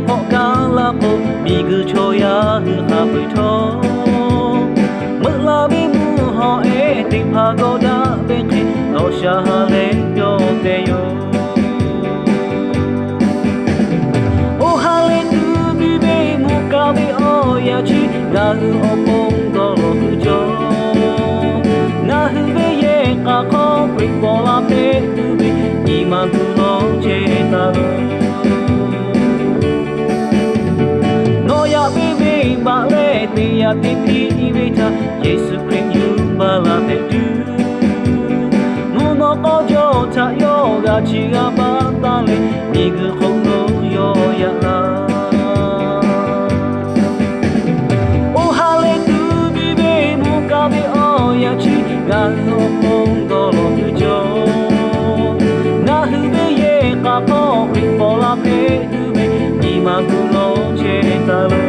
ko kala ko migu choya ha pui tho mala bi mu ho e ti pha go da be khi no sha ha le yo te yo o ha le tu bi be mu ka bi o ya chi ga hu o pong do lo hu jo na hu be ye ka ko pri bo la be tu bi ni ma tu lo che ta lo ba le te ya te pi ve ta Yesu Christ you ba la te du mu no ko jo ta yo ga chi ga ba ta le ni gu khong no yo ya la o ha le tu bi be mu ka be o ya chi ga no pong do lo tu jo na hu be ye ka ko ri po la pe tu be ni ma gu lo che ta lo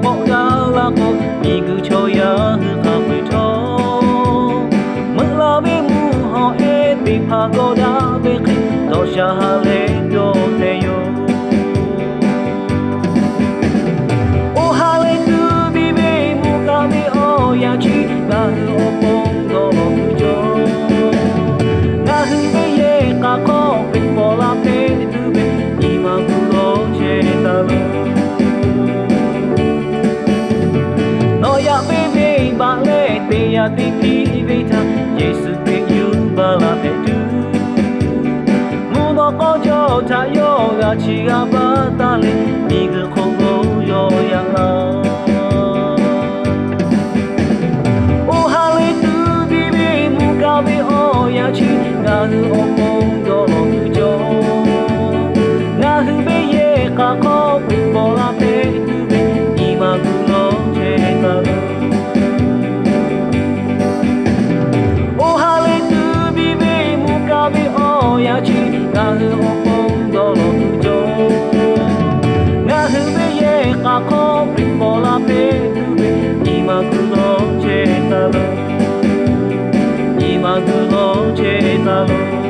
ko ga la ko mi gu cho ya hu ha pui tho ma la be mu ho e ti pha go da be khi do sha ha le yo te yo o ha le tu bi be mu ka be o ya chi ga hu o pong do lo hu jo na hu be ye ka ko pi po la pe tu be ni ma gu lo che ta lo ya baby ba le te ya ti pi ve ta Yesu Christ you ba la pe du mu no ko jo ta yo ga chi ga ba ta le ni gu khong go yo ya la o ha le tu bi bi mu ka bi o ya chi ga hu o pong do lo hu jo na hu be ye ka ko pi po la pe tu be ni ma gu lo che ta lo ya chi ga hu o pong do lo tu jo na hu be ye ka ko pri po la pe tu be ni ma gu lo che ta lo ni ma gu lo che ta lo